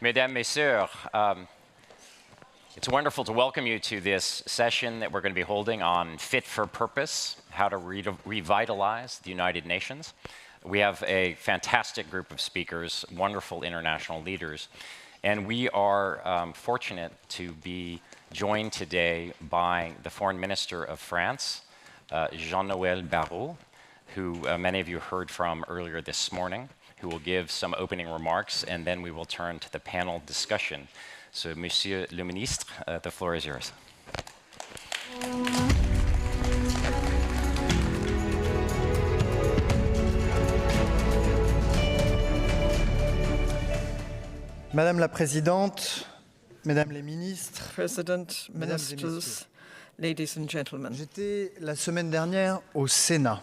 Mesdames, Messieurs, it's wonderful to welcome you to this session that we're going to be holding on fit for purpose, how to revitalize the United Nations. We have a fantastic group of speakers, wonderful international leaders, and we are fortunate to be joined today by the Foreign Minister of France, Jean-Noël Barrot, who many of you heard from earlier this morning, who will give some opening remarks, and then we will turn to the panel discussion. So, Monsieur le Ministre, the floor is yours. Madame la Présidente, Mesdames les Ministres, President, Ministers, ladies and gentlemen. J'étais la semaine dernière au Sénat.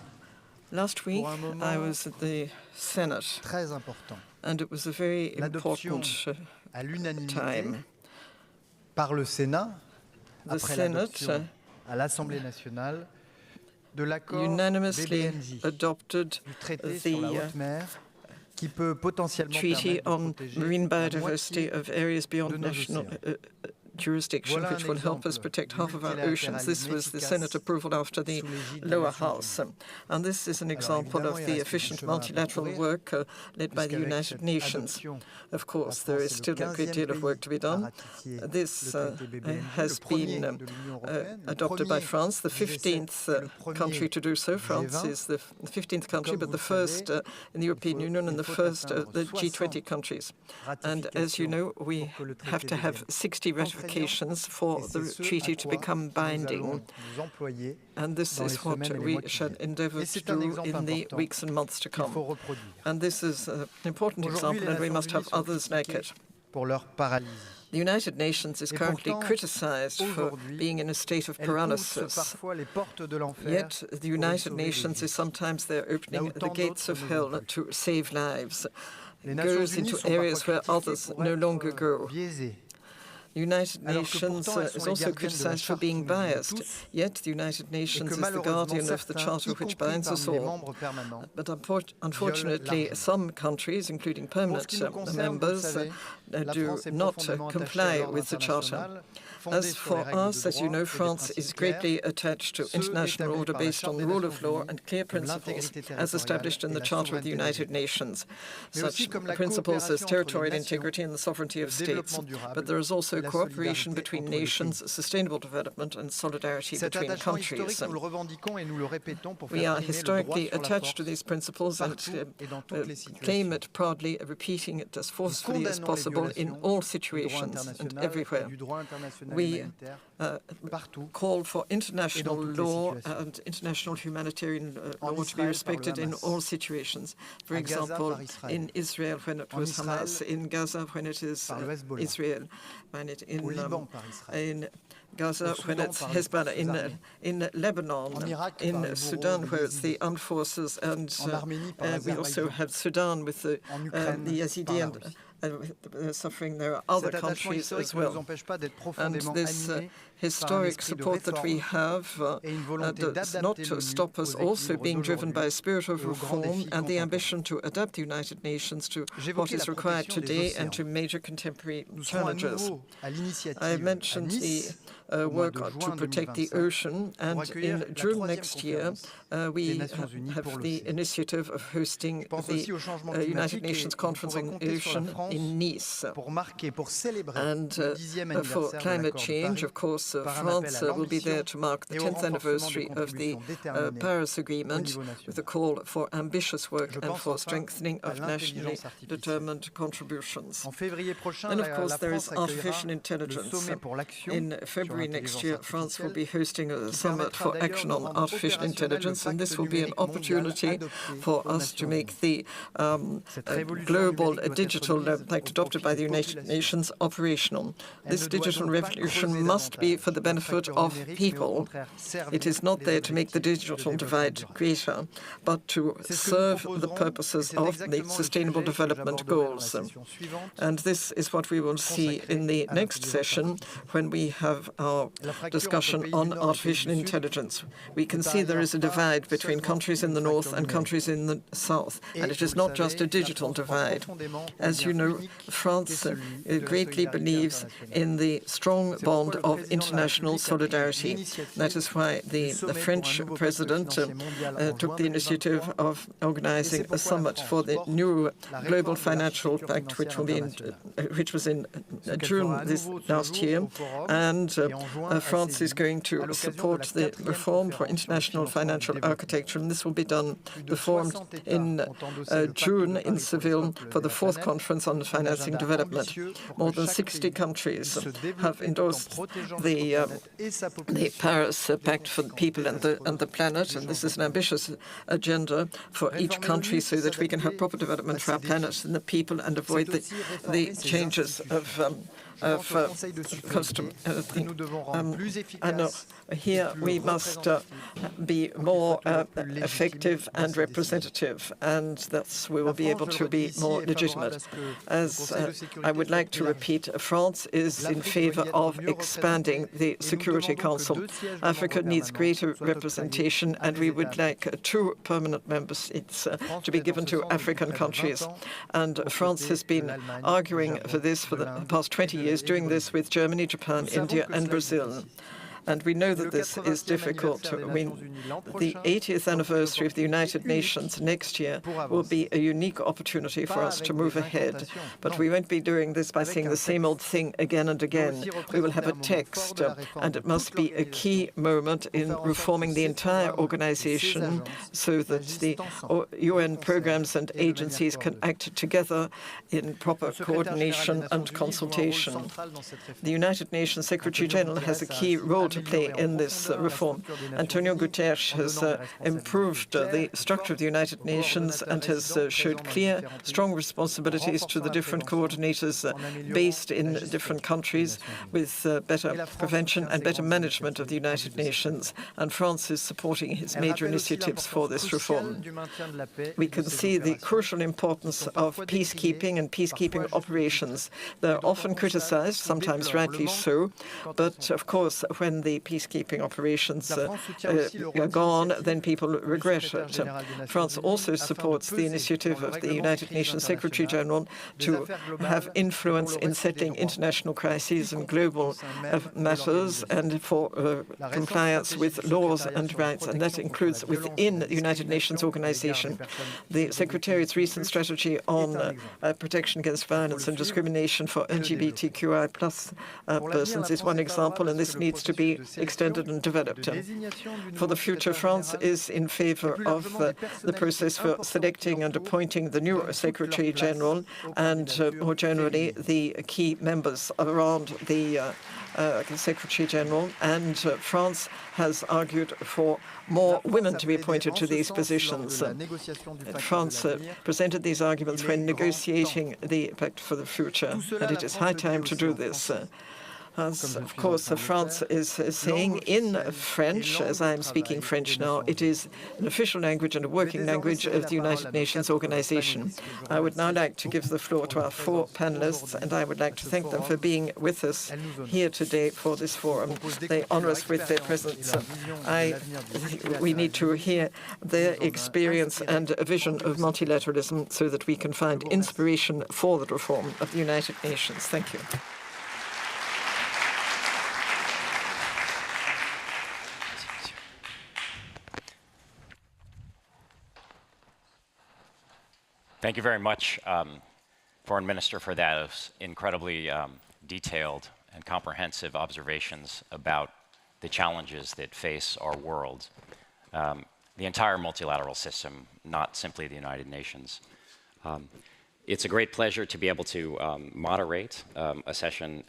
Last week, I was at the Senate, Très important. and it was a very L'adoption important à l'unanimité time. par le Sénat, The après Senate l'adoption à l'Assemblée nationale, de l'accord unanimously BBNJ, adopted du traité sur la the haute mer, qui peut potentiellement Treaty permettre de on protéger Marine la biodiversity moitié of areas beyond de nos national océans. jurisdiction, Voilà which un will help us exemple protect du half of our oceans. This was the multilatéralisme Senate approval after the sous l'égide des lower Nations house. Unies. And this is an example évidemment, of il the reste du efficient chemin à multilateral parcourir, work led by the puisqu'avec United cette Nations. adoption, Of course, la there France is est still le a great 15e deal of work to be pays à done. ratifier This le traité BBNJ, has le premier been de l'Union européenne, le adopted by premier France, the du G7, 15th le premier country to do so. du France G20. is the 15th country, Comme but vous the le first savez, in the European Union and the faut first atteindre the 60 G20 countries. And as you ratifications know, we pour que le traité have to have devienne 60 ratifications for Et c'est the ce à treaty to quoi become nous binding. allons nous employer And this dans les is what semaines et les we mois qui shall viennent. endeavour Et to c'est un do exemple in the important weeks and months to qu'il come. faut reproduire. And this is an important Aujourd'hui, example, les and we Nations must have Unies sont others like critiquées it. pour leur paralysie. The United Nations is Et currently pourtant, criticized for aujourd'hui, being in a state of Elle pousse paralysis. parfois les portes de l'enfer Yet the pour y United sauver des Nations vies. is sometimes there Là opening où the tant gates d'autres of ne hell vont plus. to save lives. Les Nations Goes Unies into sont areas parfois where critiquées others pour no être longer go. biaisées. United Nations is also criticized for being biased, yet the United Nations is the guardian of the Charter which binds us all. But unfortunately, some countries, including permanent members, do not comply with the Charter. As for us, as you know, France is greatly attached to international order based on the rule of law and clear principles as established in the Charter of the United Nations, such principles as territorial integrity and the sovereignty of states. But there is also cooperation between nations, sustainable development and solidarity between countries. We are historically attached to these principles and claim it proudly, repeating it as forcefully as possible in all situations and everywhere. We call for international law and international humanitarian law to be respected in all situations. For example, in Israel when it was Hamas, in Gaza when it is Israel, when it in Gaza when it's Hezbollah, in Lebanon, in Sudan where it's the armed forces, and we also have Sudan with the Yazidi and suffering. There are other countries as well. And this historic support that we have does not stop us also being driven by a spirit of reform and the ambition to adapt the United Nations to what is required today and to major contemporary challenges. I mentioned the work to protect the ocean, and in June next year we have the initiative of hosting the United Nations Conference on Ocean in Nice. And for climate change, of course, France will be there to mark the 10th anniversary of the Paris Agreement with a call for ambitious work and for strengthening of nationally determined contributions. And of course, there is artificial intelligence. In February next year, France will be hosting a summit for action on artificial intelligence, and this will be an opportunity for us to make the global digital pact adopted by the United Nations operational. This digital revolution must be for the benefit of people. It is not there to make the digital divide greater, but to serve the purposes of the Sustainable Development Goals. And this is what we will see in the next session when we have our discussion on artificial intelligence. We can see there is a divide between countries in the north and countries in the south, and it is not just a digital divide. As you know, France greatly believes in the strong bond of international solidarity. That is why the French president took the initiative of organizing a summit for the new global financial pact, which was in June this last year, and France is going to support the reform for international financial architecture, and this will be done performed in June in Seville for the 4th conference on financing development. More than 60 countries have endorsed the Paris Pact for the people and the planet, and this is an ambitious agenda for each country so that we can have proper development for our planet and the people and avoid the changes of custom. I know here we must be more effective and representative, and thus we will be able to be more legitimate. As I would like to repeat, France is in favor of expanding the Security Council. Africa needs greater representation, and we would like 2 permanent member seats to be given to African countries. And France has been arguing for this for the past 20 years, doing this with Germany, Japan, India, and Brazil. And we know that this is difficult. The 80th anniversary of the United Nations next year will be a unique opportunity for us to move ahead. But we won't be doing this by saying the same old thing again and again. We will have a text, and it must be a key moment in reforming the entire organization so that the UN programs and agencies can act together in proper coordination and consultation. The United Nations Secretary General has a key role to play in this reform. Antonio Guterres has improved the structure of the United Nations and has showed clear, strong responsibilities to the different coordinators based in different countries with better prevention and better management of the United Nations. And France is supporting his major initiatives for this reform. We can see the crucial importance of peacekeeping and peacekeeping operations. They're often criticized, sometimes rightly so, but of course, when the peacekeeping operations are gone, then people regret it. France also supports the initiative of the United Nations Secretary-General to have influence in settling international crises and global matters and for compliance with laws and rights, and that includes within the United Nations organization. The Secretariat's recent strategy on protection against violence and discrimination for LGBTQI+ persons is one example, and this needs to be extended and developed. For the future, France is in favor of the process for selecting and appointing the new Secretary-General and, more generally, the key members around the Secretary-General, and France has argued for more women to be appointed to these positions. France presented these arguments when negotiating the Pact for the Future, and it is high time to do this. As, of course, France is saying in French, as I am speaking French now, it is an official language and a working language of the United Nations organization. I would now like to give the floor to our 4 panelists, and I would like to thank them for being with us here today for this forum. They honor us with their presence. We need to hear their experience and a vision of multilateralism so that we can find inspiration for the reform of the United Nations. Thank you. Thank you very much, Foreign Minister, for those incredibly detailed and comprehensive observations about the challenges that face our world, the entire multilateral system, not simply the United Nations. It's a great pleasure to be able to moderate a session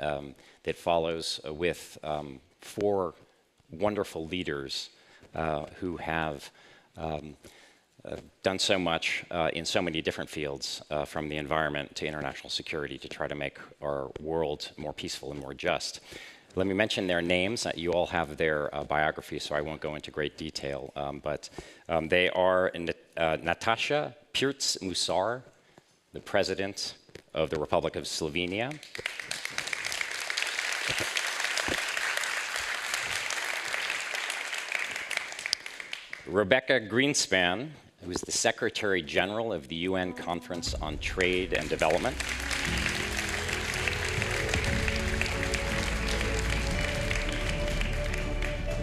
that follows with 4 wonderful leaders who have done so much in so many different fields, from the environment to international security, to try to make our world more peaceful and more just. Let me mention their names. You all have their biographies, so I won't go into great detail, but they are Natasha Pirc-Musar, the President of the Republic of Slovenia. Rebecca Greenspan, who is the Secretary General of the UN Conference on Trade and Development.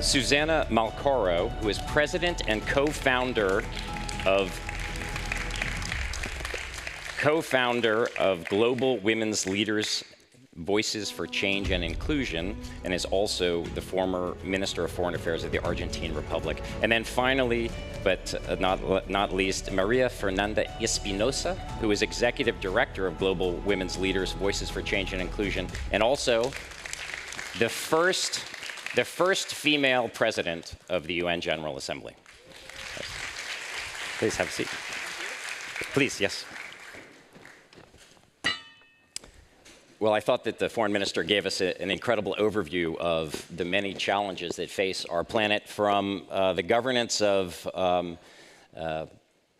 Susanna Malcoro, who is President and co-founder of Global Women's Leaders Voices for Change and Inclusion, and is also the former Minister of Foreign Affairs of the Argentine Republic. And then finally, but not least, Maria Fernanda Espinosa, who is Executive Director of Global Women's Leaders Voices for Change and Inclusion, and also the first female president of the UN General Assembly. Please have a seat. Please, yes. Well, I thought that the Foreign Minister gave us an incredible overview of the many challenges that face our planet, from the governance of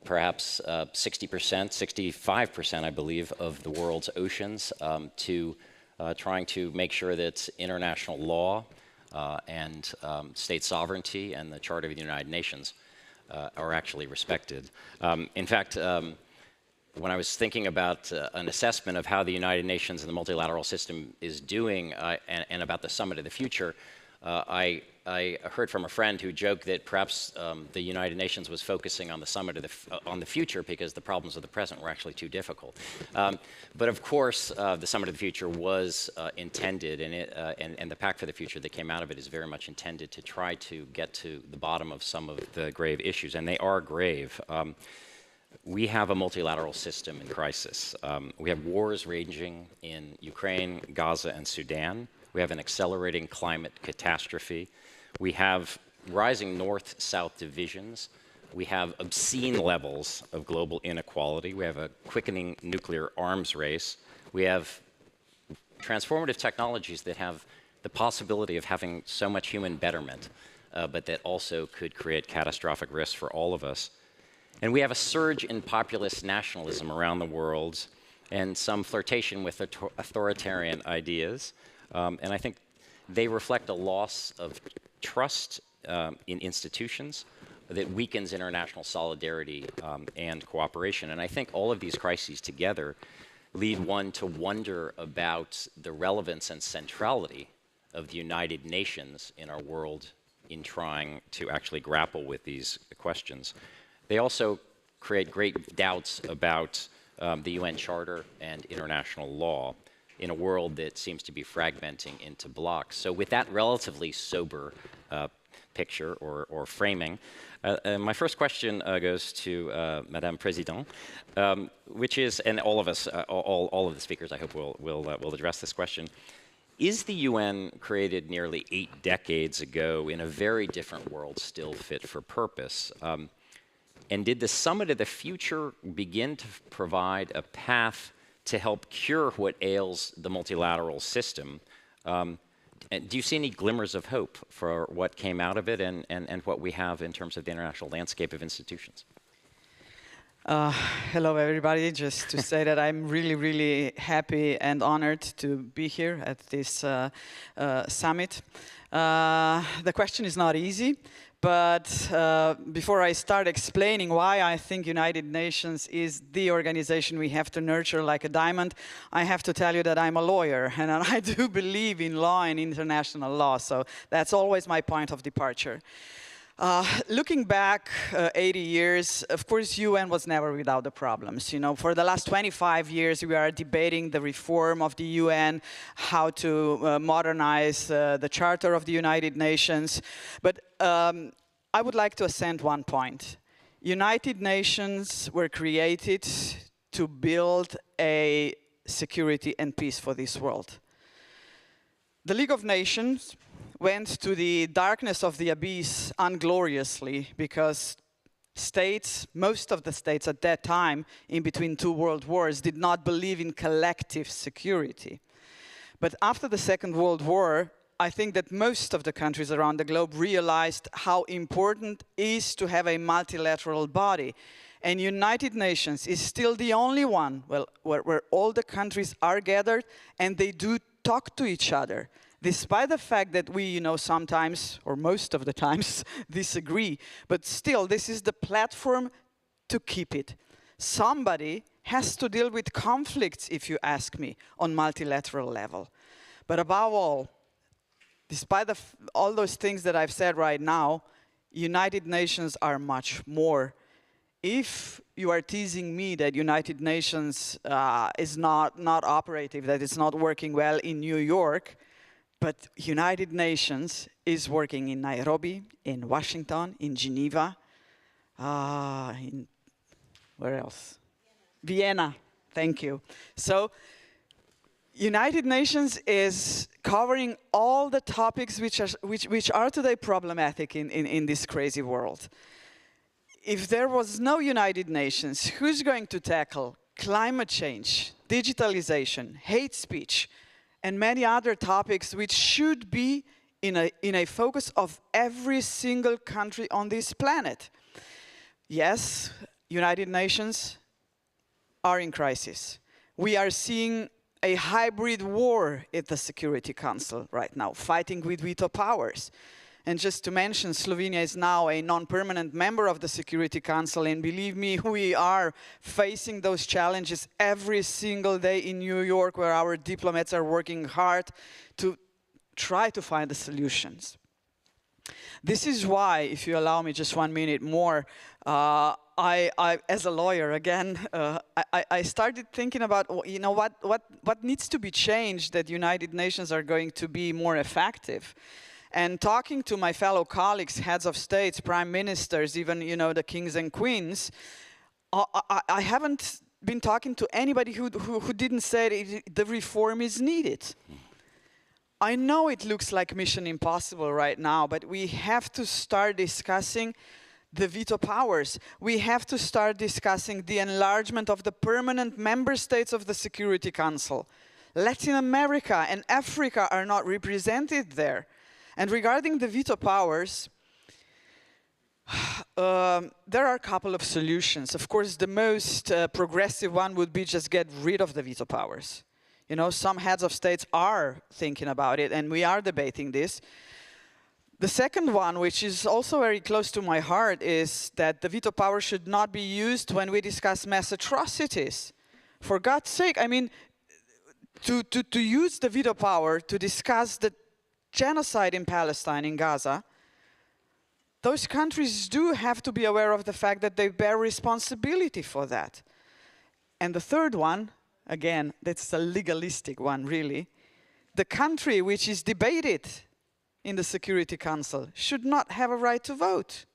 perhaps 60%, 65%, I believe, of the world's oceans, to trying to make sure that international law and state sovereignty and the Charter of the United Nations are actually respected. In fact, when I was thinking about an assessment of how the United Nations and the multilateral system is doing, and about the Summit of the Future, I heard from a friend who joked that perhaps the United Nations was focusing on the Summit of on the future because the problems of the present were actually too difficult. But of course, the Summit of the Future was intended, and the Pact for the Future that came out of it is very much intended to try to get to the bottom of some of the grave issues, and they are grave. We have a multilateral system in crisis. We have wars raging in Ukraine, Gaza, and Sudan. We have an accelerating climate catastrophe. We have rising north-south divisions. We have obscene levels of global inequality. We have a quickening nuclear arms race. We have transformative technologies that have the possibility of having so much human betterment, but that also could create catastrophic risks for all of us. And we have a surge in populist nationalism around the world and some flirtation with authoritarian ideas. And I think they reflect a loss of trust in institutions that weakens international solidarity and cooperation. And I think all of these crises together lead one to wonder about the relevance and centrality of the United Nations in our world in trying to actually grapple with these questions. They also create great doubts about the UN Charter and international law in a world that seems to be fragmenting into blocks. So with that relatively sober picture or framing, my first question goes to Madame Présidente, which is, and all of us, all of the speakers I hope will address this question. Is the UN created nearly 8 decades ago in a very different world still fit for purpose? And did the Summit of the Future begin to provide a path to help cure what ails the multilateral system? And do you see any glimmers of hope for what came out of it and what we have in terms of the international landscape of institutions? Hello, everybody. Just to say that I'm really, really happy and honored to be here at this summit. The question is not easy, but before I start explaining why I think United Nations is the organization we have to nurture like a diamond, I have to tell you that I'm a lawyer, and I do believe in law and international law, so that's always my point of departure. Looking back 80 years, of course, UN was never without the problems. You know, for the last 25 years, we are debating the reform of the UN, how to modernize the Charter of the United Nations. But I would like to accent one point. United Nations were created to build a security and peace for this world. The League of Nations went to the darkness of the abyss ungloriously because states, most of the states at that time, in between 2 world wars, did not believe in collective security. But after the Second World War, I think that most of the countries around the globe realized how important it is to have a multilateral body. And United Nations is still the only one, well, where all the countries are gathered and they do talk to each other. Despite the fact that we, sometimes, or most of the times, disagree, but still, this is the platform to keep it. Somebody has to deal with conflicts, if you ask me, on multilateral level. But above all, despite all those things that I've said right now, United Nations are much more. If you are teasing me that United Nations is not operative, that it's not working well in New York, but United Nations is working in Nairobi, in Washington, in Geneva, in where else? Vienna. Thank you. So United Nations is covering all the topics which are today problematic in this crazy world. If there was no United Nations, who's going to tackle climate change, digitalization, hate speech, and many other topics which should be in a focus of every single country on this planet? Yes, United Nations are in crisis. We are seeing a hybrid war at the Security Council right now, fighting with veto powers. And just to mention, Slovenia is now a non-permanent member of the Security Council, and believe me, we are facing those challenges every single day in New York, where our diplomats are working hard to try to find the solutions. This is why, if you allow me just 1 minute more, I as a lawyer, again, I started thinking about, what needs to be changed that United Nations are going to be more effective. And talking to my fellow colleagues, heads of states, prime ministers, even, the kings and queens, I haven't been talking to anybody who didn't say the reform is needed. I know it looks like mission impossible right now, but we have to start discussing the veto powers. We have to start discussing the enlargement of the permanent member states of the Security Council. Latin America and Africa are not represented there. And regarding the veto powers, there are a couple of solutions. Of course, the most progressive one would be just get rid of the veto powers. You know, some heads of states are thinking about it, and we are debating this. The second one, which is also very close to my heart, is that the veto power should not be used when we discuss mass atrocities. For God's sake, I mean, to use the veto power to discuss the genocide in Palestine, in Gaza, those countries do have to be aware of the fact that they bear responsibility for that. And the third one, again, that's a legalistic one, really. The country which is debated in the Security Council should not have a right to vote,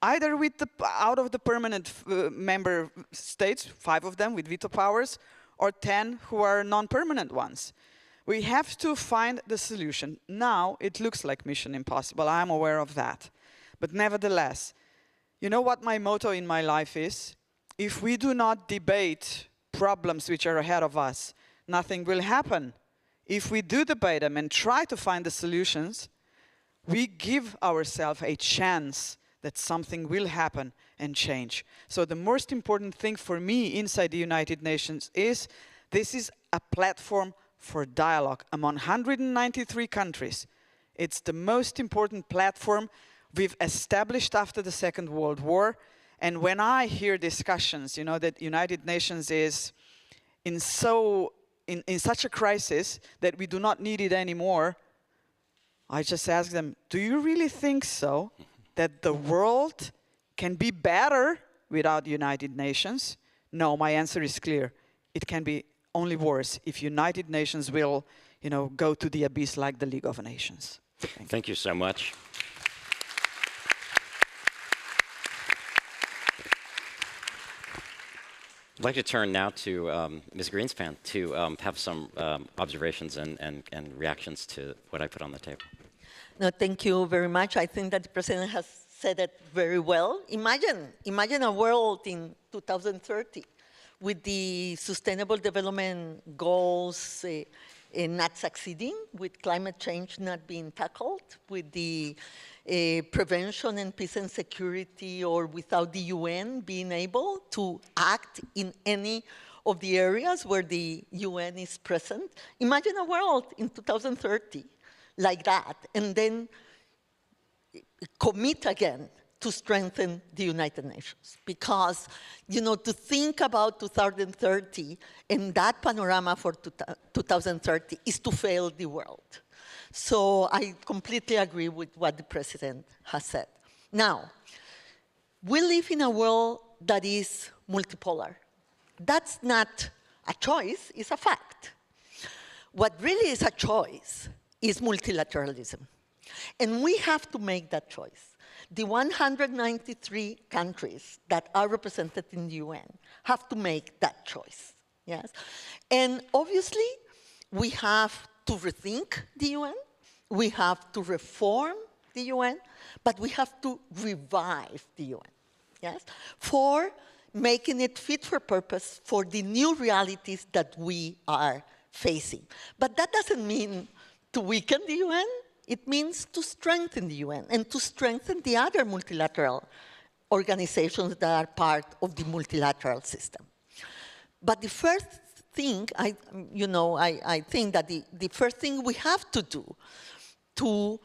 either with out of the permanent member states, 5 of them with veto powers, or 10 who are non-permanent ones. We have to find the solution. Now, it looks like mission impossible. I'm aware of that. But nevertheless, you know what my motto in my life is? If we do not debate problems which are ahead of us, nothing will happen. If we do debate them and try to find the solutions, we give ourselves a chance that something will happen and change. So the most important thing for me inside the United Nations is this is a platform for dialogue among 193 countries. It's the most important platform we've established after the Second World War. And when I hear discussions, you know, that United Nations is in such a crisis that we do not need it anymore, I just ask them, do you really think so? That the world can be better without United Nations? No, my answer is clear. It can be only worse if United Nations will, you know, go to the abyss like the League of Nations. Thank you so much. I'd like to turn now to Ms. Greenspan to have some observations and reactions to what I put on the table. No, thank you very much. I think that the President has said it very well. Imagine a world in 2030 with the Sustainable Development Goals not succeeding, with climate change not being tackled, with the prevention and peace and security, or without the UN being able to act in any of the areas where the UN is present. Imagine a world in 2030 like that, and then commit again to strengthen the United Nations. Because, you know, to think about 2030 and that panorama for 2030 is to fail the world. So I completely agree with what the President has said. Now, we live in a world that is multipolar. That's not a choice, it's a fact. What really is a choice is multilateralism. And we have to make that choice. The 193 countries that are represented in the UN have to make that choice, yes? And obviously, we have to rethink the UN, we have to reform the UN, but we have to revive the UN, yes? For making it fit for purpose for the new realities that we are facing. But that doesn't mean to weaken the UN. It means to strengthen the UN and to strengthen the other multilateral organizations that are part of the multilateral system. But the first thing, I think that the first thing we have to do to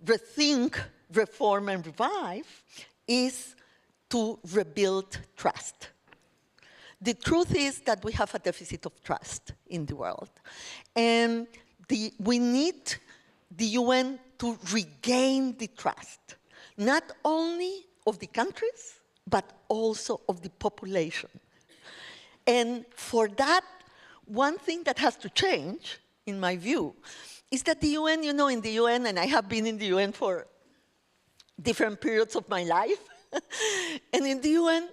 rethink, reform, and revive is to rebuild trust. The truth is that we have a deficit of trust in the world. And we need the UN to regain the trust, not only of the countries, but also of the population. And for that, one thing that has to change, in my view, is that the UN, you know, in the UN, and I have been in the UN for different periods of my life, and in the UN,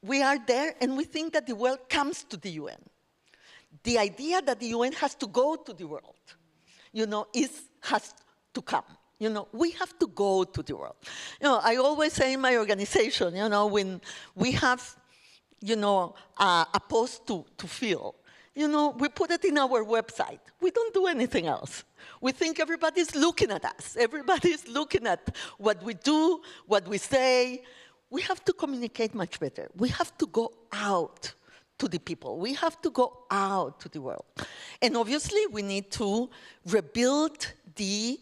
we are there and we think that the world comes to the UN. The idea that the UN has to go to the world. has to come. We have to go to the world. I always say in my organization, when we have, a post to fill, we put it in our website. We don't do anything else. We think everybody's looking at us. Everybody's looking at what we do, what we say. We have to communicate much better. We have to go out to the people. We have to go out to the world. And obviously, we need to rebuild the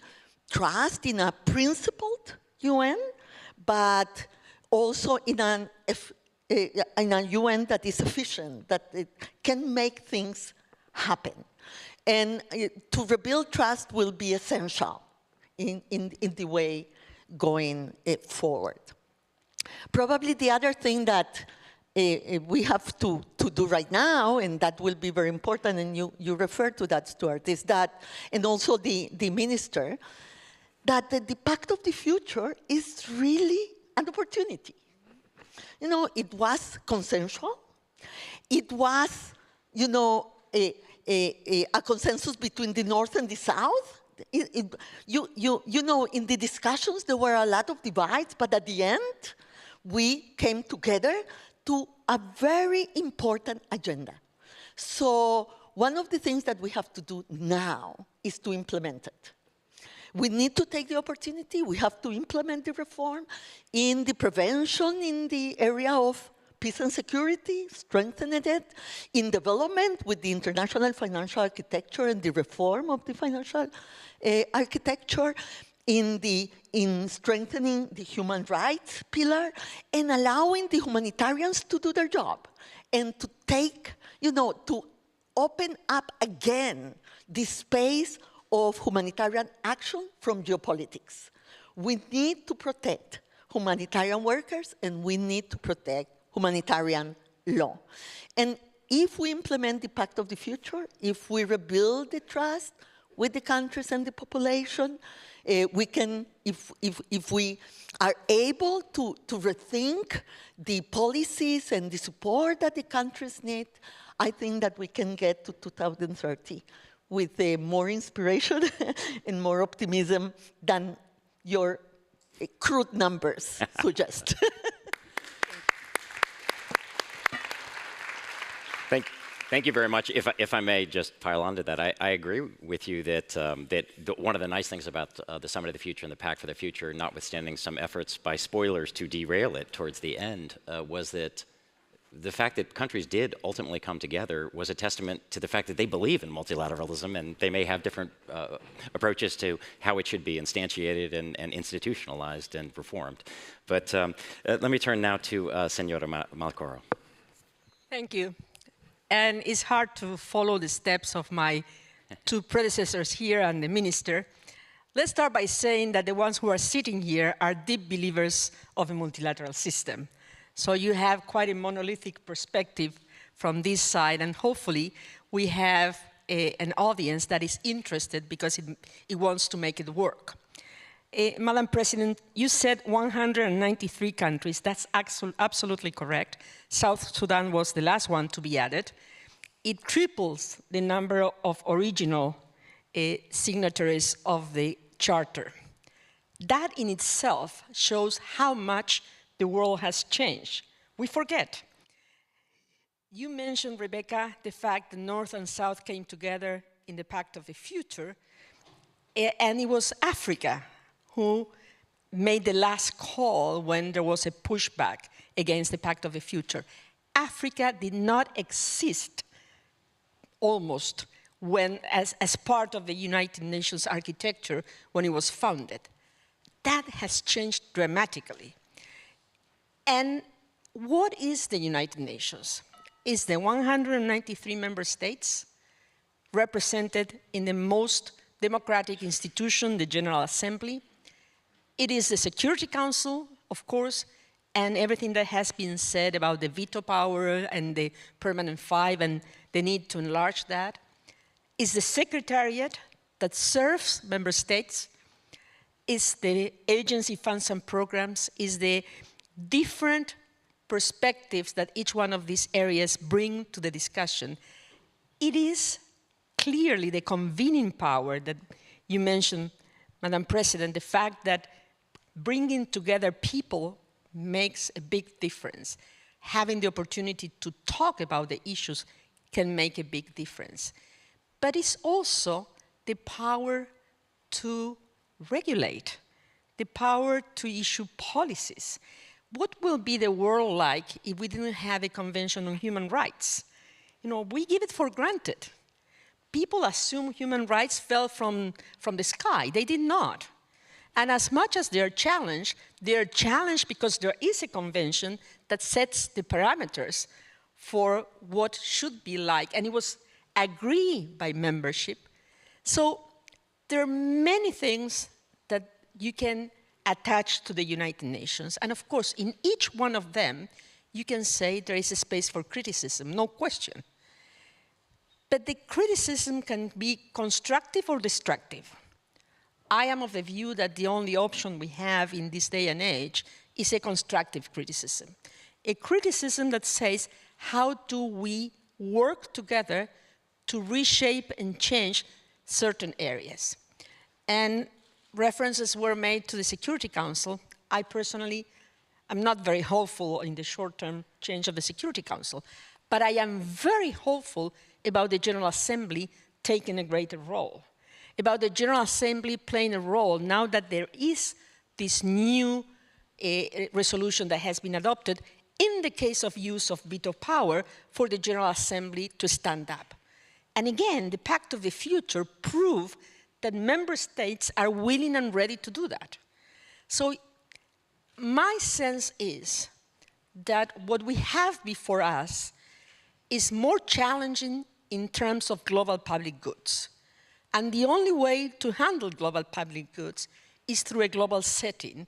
trust in a principled UN, but also in a UN that is efficient, that it can make things happen. And to rebuild trust will be essential in the way going forward. Probably the other thing that we have to do right now, and that will be very important, and you referred to that, Stuart, is that, and also the minister, that the Pact of the Future is really an opportunity. It was consensual. It was, a consensus between the North and the South. In the discussions, there were a lot of divides, but at the end, we came together to a very important agenda. So one of the things that we have to do now is to implement it. We need to take the opportunity. We have to implement the reform in the prevention in the area of peace and security, strengthening it, in development with the international financial architecture and the reform of the financial architecture, in strengthening the human rights pillar, and allowing the humanitarians to do their job, and to take, to open up again the space of humanitarian action from geopolitics. We need to protect humanitarian workers, and we need to protect humanitarian law. And if we implement the Pact of the Future, if we rebuild the trust with the countries and the population, we can, if we are able to rethink the policies and the support that the countries need, I think that we can get to 2030 with more inspiration and more optimism than your crude numbers suggest. Thank you very much. If I may just pile onto that, I agree with you that, one of the nice things about the Summit of the Future and the Pact for the Future, notwithstanding some efforts by spoilers to derail it towards the end, was that the fact that countries did ultimately come together was a testament to the fact that they believe in multilateralism, and they may have different approaches to how it should be instantiated and institutionalized and reformed. But let me turn now to Senora Malcoro. Thank you. And it's hard to follow the steps of my two predecessors here and the minister. Let's start by saying that the ones who are sitting here are deep believers of a multilateral system. So you have quite a monolithic perspective from this side, and hopefully we have an audience that is interested because it wants to make it work. Madam President, you said 193 countries. That's absolutely correct. South Sudan was the last one to be added. It triples the number of original signatories of the Charter. That in itself shows how much the world has changed. We forget. You mentioned, Rebecca, the fact that North and South came together in the Pact of the Future, and it was Africa who made the last call when there was a pushback against the Pact of the Future. Africa did not exist almost as part of the United Nations architecture when it was founded. That has changed dramatically. And what is the United Nations? It's the 193 member states represented in the most democratic institution, the General Assembly. It is the Security Council, of course, and everything that has been said about the veto power and the Permanent Five and the need to enlarge that. It's the Secretariat that serves member states. It's the agency funds and programs. It's the different perspectives that each one of these areas bring to the discussion. It is clearly the convening power that You mentioned, Madam President, the fact that bringing together people makes a big difference. Having the opportunity to talk about the issues can make a big difference. But it's also the power to regulate, the power to issue policies. What will be the world like if we didn't have a Convention on Human Rights? You know, we give it for granted. People assume human rights fell from the sky. They did not. And as much as they're challenged because there is a convention that sets the parameters for what should be like, and it was agreed by membership. So there are many things that you can attach to the United Nations. And of course, in each one of them, you can say there is a space for criticism, no question. But the criticism can be constructive or destructive. I am of the view that the only option we have in this day and age is a constructive criticism. A criticism that says, how do we work together to reshape and change certain areas? And references were made to the Security Council. I personally am not very hopeful in the short-term change of the Security Council, but I am very hopeful about the General Assembly taking a greater role, about the General Assembly playing a role now that there is this new resolution that has been adopted in the case of use of veto power for the General Assembly to stand up. And again, the Pact of the Future proved that member states are willing and ready to do that. So my sense is that what we have before us is more challenging in terms of global public goods. And the only way to handle global public goods is through a global setting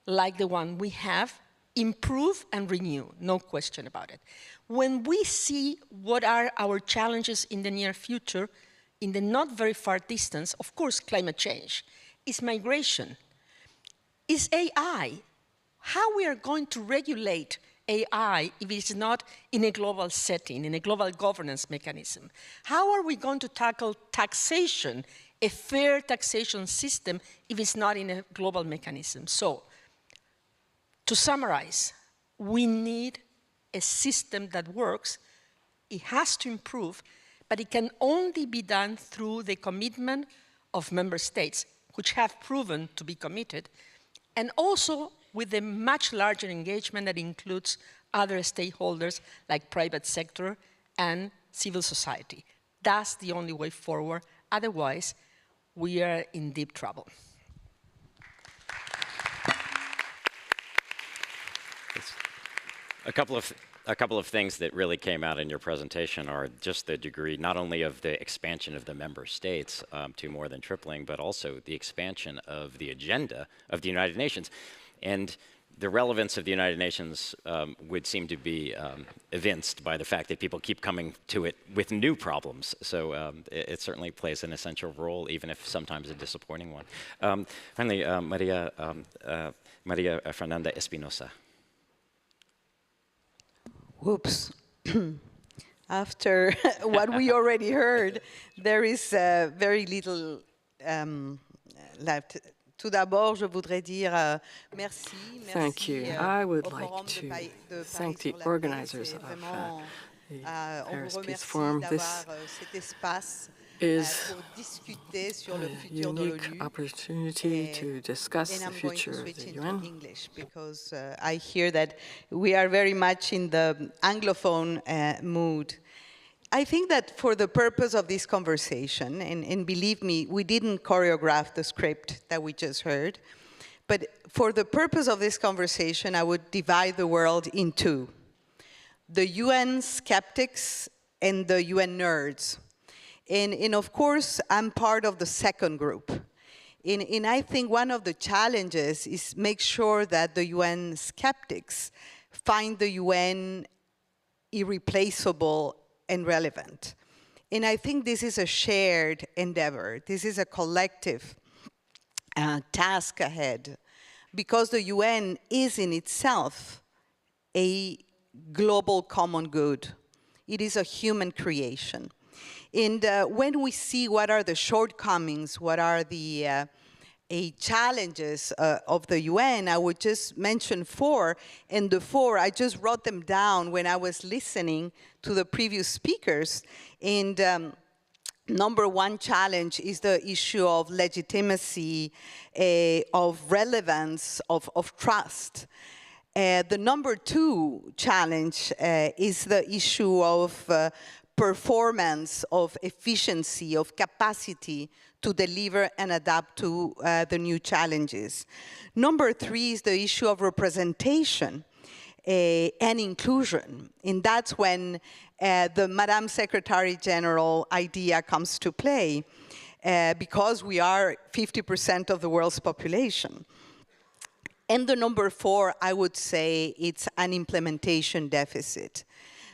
like the one we have, improve and renew, no question about it. When we see what are our challenges in the near future, in the not very far distance, of course, climate change, is migration, is AI. How we are going to regulate AI if it's not in a global setting, in a global governance mechanism? How are we going to tackle taxation, a fair taxation system, if it's not in a global mechanism? So, to summarize, we need a system that works. It has to improve, but it can only be done through the commitment of member states, which have proven to be committed, and also with a much larger engagement that includes other stakeholders like private sector and civil society. That's the only way forward. Otherwise, we are in deep trouble. A couple of things that really came out in your presentation are just the degree, not only of the expansion of the member states to more than tripling, but also the expansion of the agenda of the United Nations. And the relevance of the United Nations would seem to be evinced by the fact that people keep coming to it with new problems. So it certainly plays an essential role, even if sometimes a disappointing one. Finally, Maria Fernanda Espinosa. Whoops. After what we already heard, there is very little left. Tout d'abord, je voudrais dire merci. Thank you. I would like to thank the organizers of the Paris Peace Forum. This is a unique opportunity to discuss the future of the UN. English, because I hear that we are very much in the Anglophone mood. I think that for the purpose of this conversation, and believe me, we didn't choreograph the script that we just heard, but for the purpose of this conversation, I would divide the world in two: the UN skeptics and the UN nerds. And of course, I'm part of the second group. And I think one of the challenges is make sure that the UN skeptics find the UN irreplaceable and relevant. And I think this is a shared endeavor. This is a collective task ahead, because the UN is in itself a global common good. It is a human creation. And when we see what are the shortcomings, what are the challenges of the UN, I would just mention 4. And the 4, I just wrote them down when I was listening to the previous speakers. And number 1 challenge is the issue of legitimacy, of relevance, of trust. The number 2 challenge is the issue of performance, of efficiency, of capacity to deliver and adapt to the new challenges. Number 3 is the issue of representation and inclusion. And that's when the Madam Secretary General idea comes to play, because we are 50% of the world's population. And the number 4, I would say, it's an implementation deficit.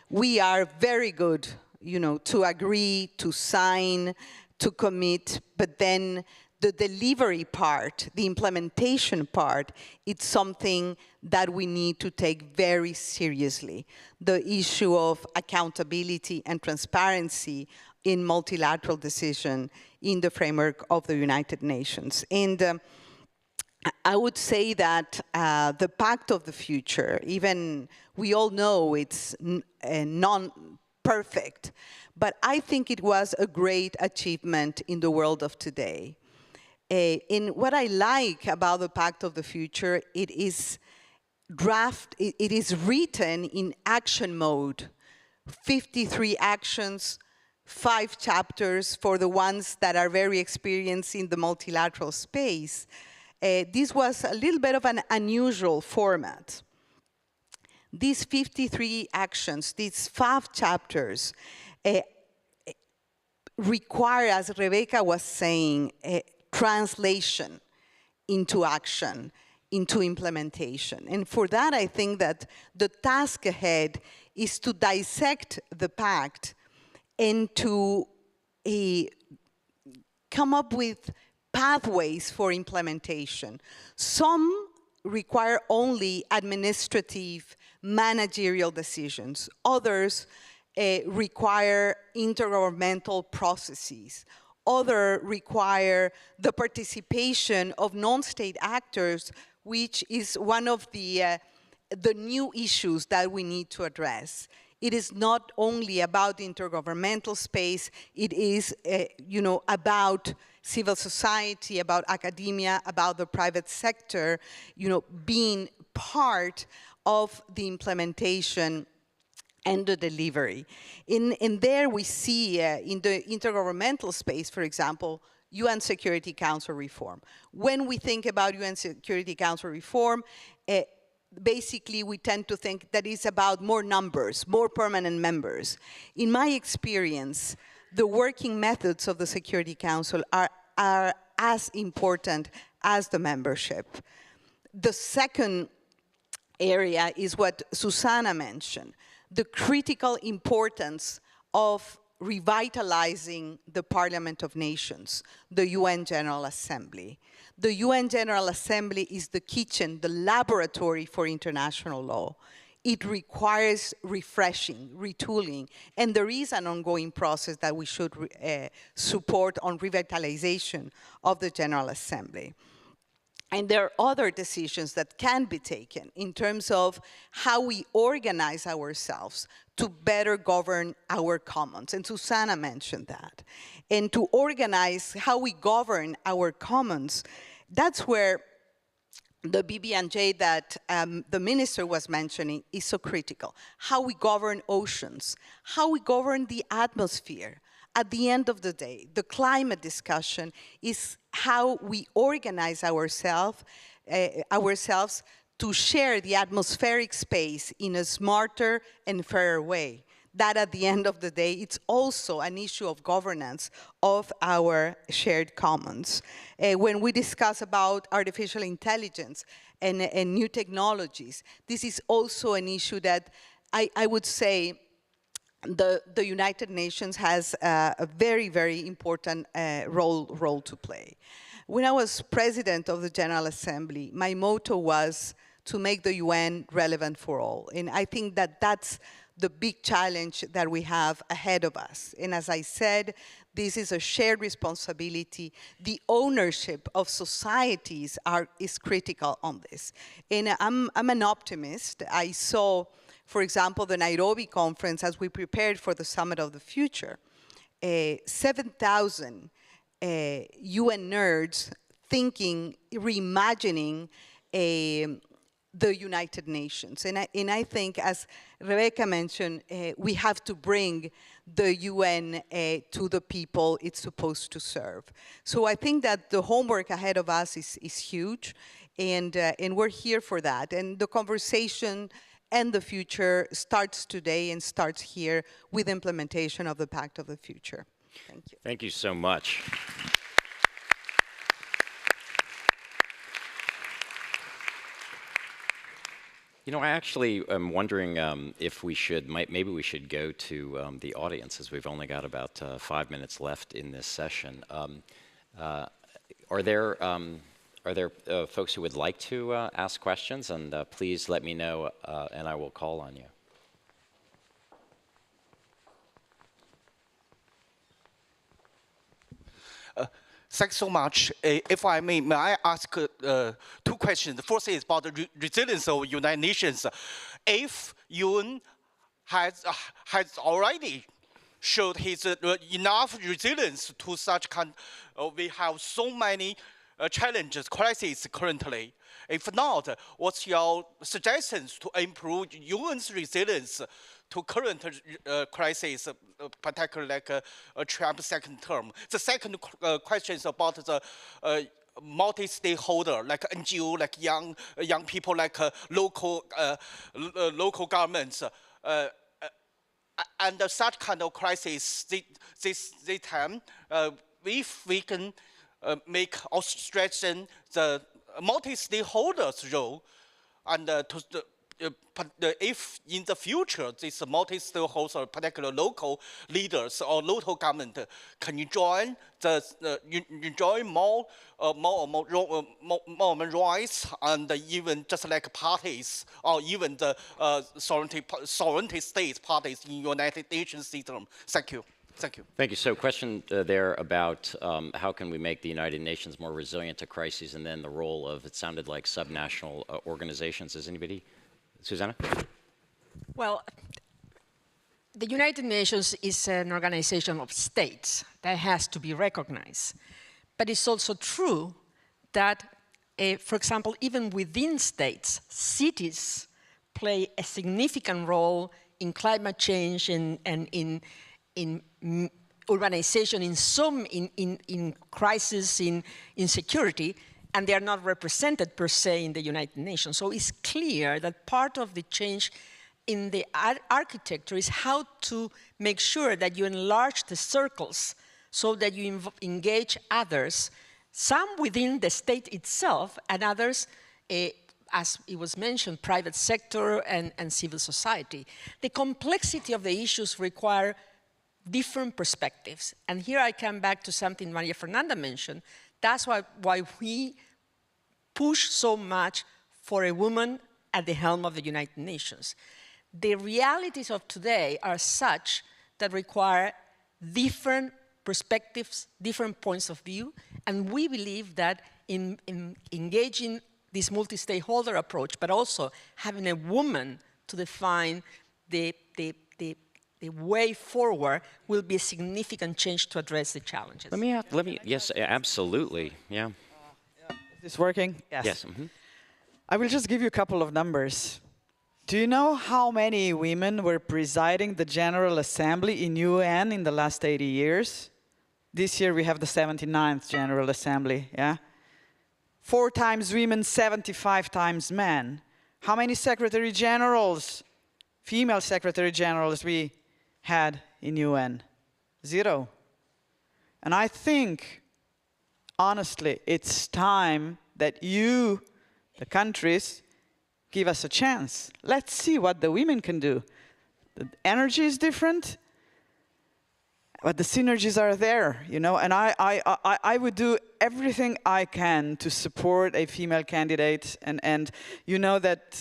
We are very good, to agree, to sign, to commit, but then the delivery part, the implementation part, it's something that we need to take very seriously. The issue of accountability and transparency in multilateral decision in the framework of the United Nations. And I would say that the Pact of the Future, even we all know it's non-perfect, but I think it was a great achievement in the world of today. In what I like about the Pact of the Future, it is written in action mode. 53 actions, 5 chapters for the ones that are very experienced in the multilateral space. This was a little bit of an unusual format. These 53 actions, these 5 chapters, require, as Rebecca was saying, translation into action, into implementation. And for that, I think that the task ahead is to dissect the Pact and to come up with pathways for implementation. Some require only administrative, managerial decisions. Others require intergovernmental processes. Others require the participation of non-state actors, which is one of the new issues that we need to address. It is not only about the intergovernmental space, it is about civil society, about academia, about the private sector, being part of the implementation and the delivery. In there we see, in the intergovernmental space, for example, UN Security Council reform. When we think about UN Security Council reform, basically we tend to think that it's about more numbers, more permanent members. In my experience, the working methods of the Security Council are as important as the membership. The second area is what Susanna mentioned, the critical importance of revitalizing the Parliament of Nations, the UN General Assembly. The UN General Assembly is the kitchen, the laboratory for international law. It requires refreshing, retooling, and there is an ongoing process that we should support on revitalization of the General Assembly. And there are other decisions that can be taken in terms of how we organize ourselves to better govern our commons. And Susanna mentioned that. And to organize how we govern our commons, that's where the BB&J that the minister was mentioning is so critical. How we govern oceans, how we govern the atmosphere. At the end of the day, the climate discussion is how we organize ourselves to share the atmospheric space in a smarter and fairer way. That at the end of the day, it's also an issue of governance of our shared commons. When we discuss about artificial intelligence and new technologies, this is also an issue that I would say the United Nations has a very, very important role to play. When I was president of the General Assembly, my motto was to make the UN relevant for all. And I think that that's the big challenge that we have ahead of us. And as I said, this is a shared responsibility. The ownership of societies is critical on this. And I'm an optimist. I saw, for example, the Nairobi conference as we prepared for the Summit of the Future, 7,000 UN nerds thinking, reimagining the United Nations. And I think, as Rebecca mentioned, we have to bring the UN to the people it's supposed to serve. So I think that the homework ahead of us is huge, and we're here for that. And the conversation and the future starts today and starts here with implementation of the Pact of the Future. Thank you. Thank you so much. You know, I actually am wondering if we should, maybe we should go to the audience, as we've only got about 5 minutes left in this session. Are there folks who would like to ask questions? And please let me know, and I will call on you. Thanks so much. If I may I ask 2 questions? The first is about the resilience of United Nations. If UN has already showed his enough resilience to such kind, we have so many challenges, crises currently. If not, what's your suggestions to improve UN's resilience to current crises, particularly like Trump's second term? The second question is about the multi-stakeholder, like NGO, like young people, like local governments, and such kind of crisis. This time, if we can make or strengthen the multi-stakeholders role, and if in the future these multi-stakeholders, particularly local leaders or local government, can you join more rights, and even just like parties or even the sovereignty states parties in United Nations system? Thank you. Thank you. Thank you. So question there about how can we make the United Nations more resilient to crises, and then the role of, it sounded like, subnational organizations. Is anybody? Susanna? Well, the United Nations is an organization of states that has to be recognized. But it's also true that, for example, even within states, cities play a significant role in climate change and in urbanization, in crisis, in security, and they are not represented per se in the United Nations. So it's clear that part of the change in the architecture is how to make sure that you enlarge the circles so that you engage others, some within the state itself, and others, as it was mentioned, private sector and civil society. The complexity of the issues require different perspectives. And here I come back to something Maria Fernanda mentioned. That's why we push so much for a woman at the helm of the United Nations. The realities of today are such that require different perspectives, different points of view, and we believe that in engaging this multi-stakeholder approach, but also having a woman to define the way forward will be a significant change to address the challenges. Yes, absolutely, yeah. Is this working? Yes. Yes. Mm-hmm. I will just give you a couple of numbers. Do you know how many women were presiding the General Assembly in UN in the last 80 years? This year we have the 79th General Assembly, yeah? 4 times women, 75 times men. How many Secretary Generals, female Secretary Generals we had in UN? 0. And I think, honestly, it's time that you, the countries, give us a chance. Let's see what the women can do. The energy is different. But the synergies are there, you know, and I would do everything I can to support a female candidate. And you know that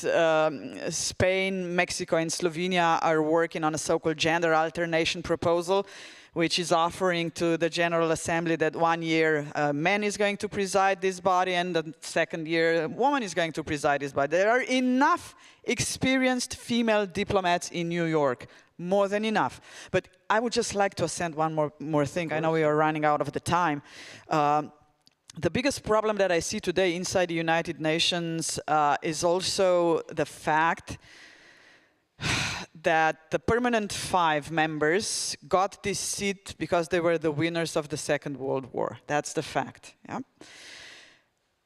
Spain, Mexico, and Slovenia are working on a so-called gender alternation proposal, which is offering to the General Assembly that 1 year a man is going to preside this body, and the second year a woman is going to preside this body. There are enough experienced female diplomats in New York. More than enough. But I would just like to assent one more thing. I know we are running out of the time. The biggest problem that I see today inside the United Nations is also the fact that the permanent 5 members got this seat because they were the winners of the Second World War. That's the fact. Yeah?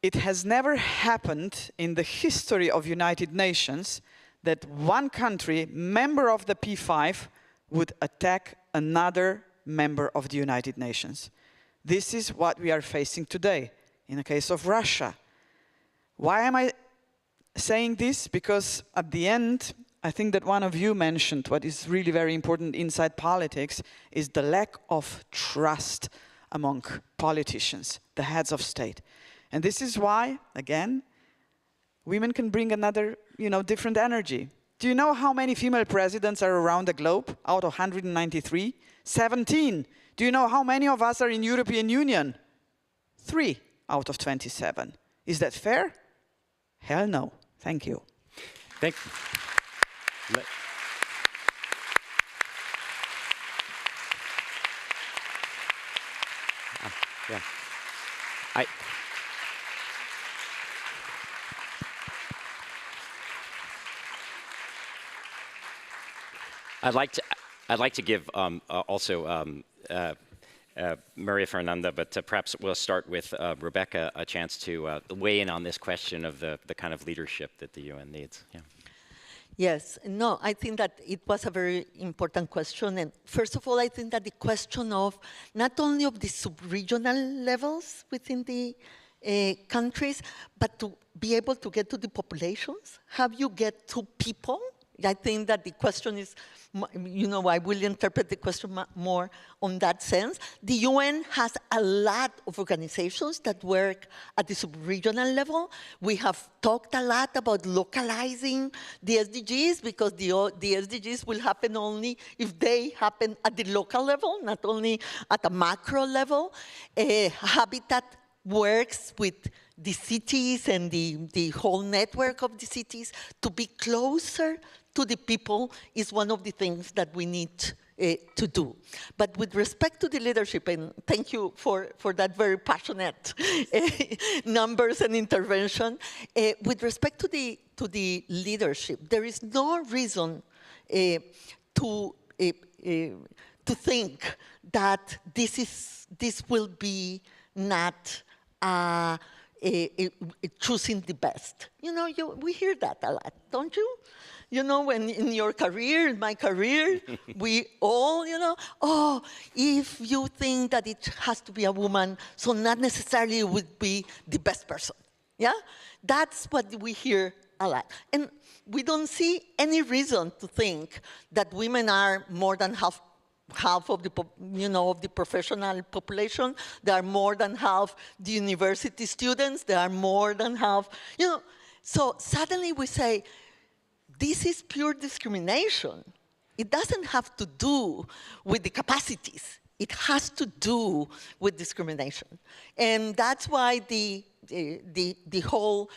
It has never happened in the history of United Nations that one country, member of the P5, would attack another member of the United Nations. This is what we are facing today in the case of Russia. Why am I saying this? Because at the end, I think that one of you mentioned what is really very important inside politics is the lack of trust among politicians, the heads of state. And this is why, again, women can bring another, different energy. Do you know how many female presidents are around the globe out of 193? 17. Do you know how many of us are in European Union? 3 out of 27. Is that fair? Hell no. Thank you. Thank you. Yeah. I'd like to give also Maria Fernanda, but perhaps we'll start with Rebecca, a chance to weigh in on this question of the kind of leadership that the UN needs. Yeah. Yes, no, I think that it was a very important question. And first of all, I think that the question of not only of the sub-regional levels within the countries, but to be able to get to the populations, how you get to people. I think that the question is, I will interpret the question more on that sense. The UN has a lot of organizations that work at the sub-regional level. We have talked a lot about localizing the SDGs because the SDGs will happen only if they happen at the local level, not only at a macro level. Habitat works with the cities and the whole network of the cities to be closer to the people is one of the things that we need to do. But with respect to the leadership, and thank you for that very passionate numbers and intervention, with respect to the leadership, there is no reason to think that this will be not choosing the best. We hear that a lot, don't you? When in your career, in my career, we all, if you think that it has to be a woman, so not necessarily it would be the best person, yeah? That's what we hear a lot. And we don't see any reason to think that women are more than half of the, of the professional population. They are more than half the university students. They are more than half, So suddenly we say, this is pure discrimination. It doesn't have to do with the capacities. It has to do with discrimination. And that's why the whole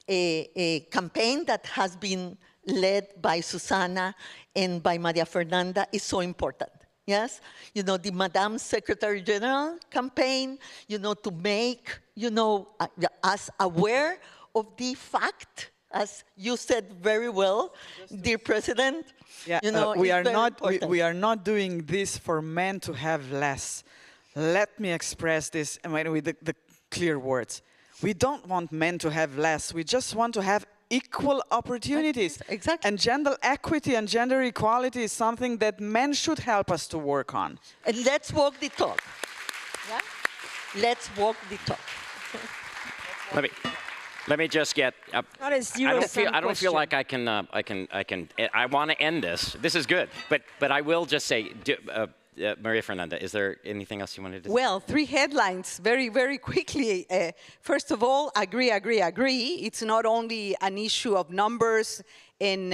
campaign that has been led by Susana and by Maria Fernanda is so important. Yes, the Madam Secretary General campaign, to make, us aware of the fact, as you said very well, dear President. Yeah, we are not doing this for men to have less. Let me express this with the clear words. We don't want men to have less. We just want to have equal opportunities. Exactly. And gender equity and gender equality is something that men should help us to work on. And let's walk the talk. Yeah? Let's walk the talk. Let me just get. I don't feel like I can. I want to end this. This is good, but I will just say, Maria Fernanda, is there anything else you wanted to say? Well, 3 headlines very, very quickly. First of all, agree. It's not only an issue of numbers in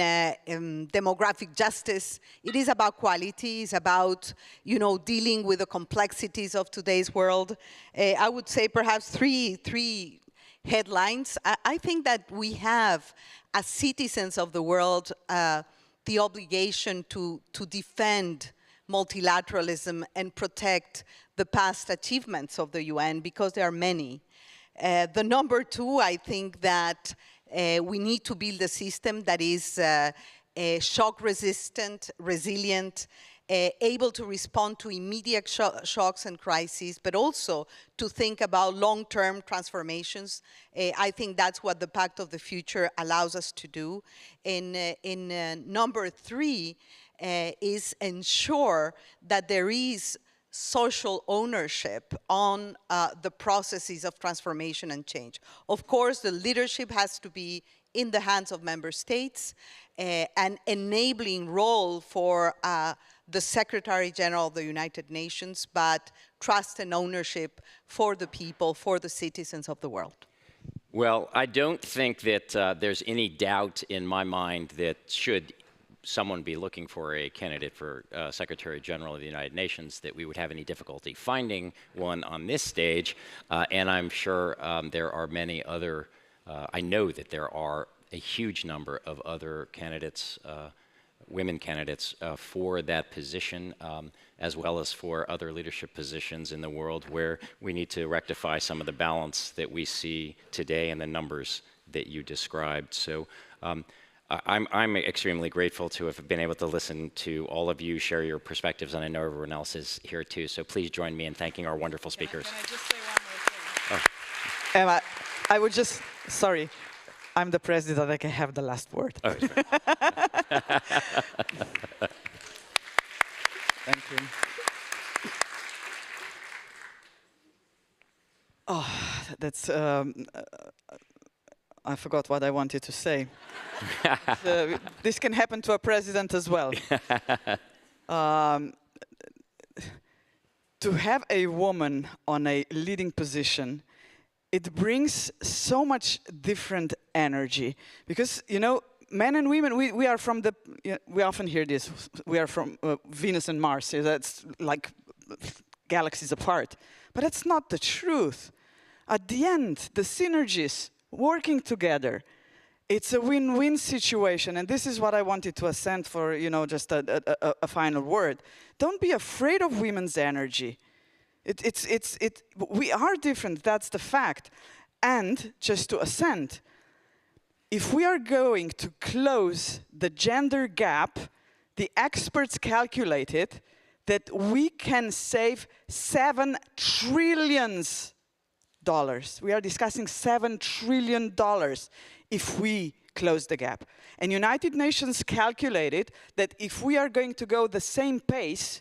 demographic justice. It is about quality. It's about, dealing with the complexities of today's world. I would say perhaps three headlines. I think that we have, as citizens of the world, the obligation to defend multilateralism and protect the past achievements of the UN, because there are many. The number 2, I think that we need to build a system that is shock-resistant, resilient, able to respond to immediate shocks and crises, but also to think about long-term transformations. I think that's what the Pact of the Future allows us to do. Number 3 is ensure that there is social ownership on the processes of transformation and change. Of course, the leadership has to be in the hands of member states, an enabling role for the Secretary General of the United Nations, but trust and ownership for the people, for the citizens of the world. Well, I don't think that there's any doubt in my mind that should someone be looking for a candidate for Secretary General of the United Nations, that we would have any difficulty finding one on this stage. And I'm sure there are many other, I know that there are a huge number of other candidates, women candidates for that position, as well as for other leadership positions in the world where we need to rectify some of the balance that we see today and the numbers that you described. So I'm extremely grateful to have been able to listen to all of you share your perspectives, and I know everyone else is here too. So please join me in thanking our wonderful speakers. Can I just say one more thing? Emma, I would just, sorry, I'm the president, I can have the last word. Oh, sorry. Thank you. Oh, that's, I forgot what I wanted to say. This can happen to a president as well. To have a woman on a leading position, it brings so much different energy. Because, men and women, we are from the, we often hear this, we are from Venus and Mars, so that's like galaxies apart. But that's not the truth. At the end, the synergies, working together, it's a win-win situation, and this is what I wanted to assent for, just a final word. Don't be afraid of women's energy. We are different, that's the fact. And just to assent, if we are going to close the gender gap, the experts calculated that we can save $7 trillion. We are discussing $7 trillion if we close the gap. And United Nations calculated that if we are going to go the same pace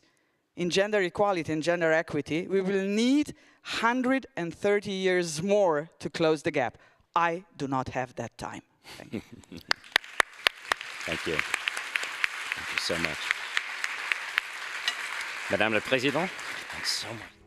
in gender equality and gender equity, we will need 130 years more to close the gap. I do not have that time. Thank you. Thank you. Thank you so much. Madame la Présidente, thanks so much.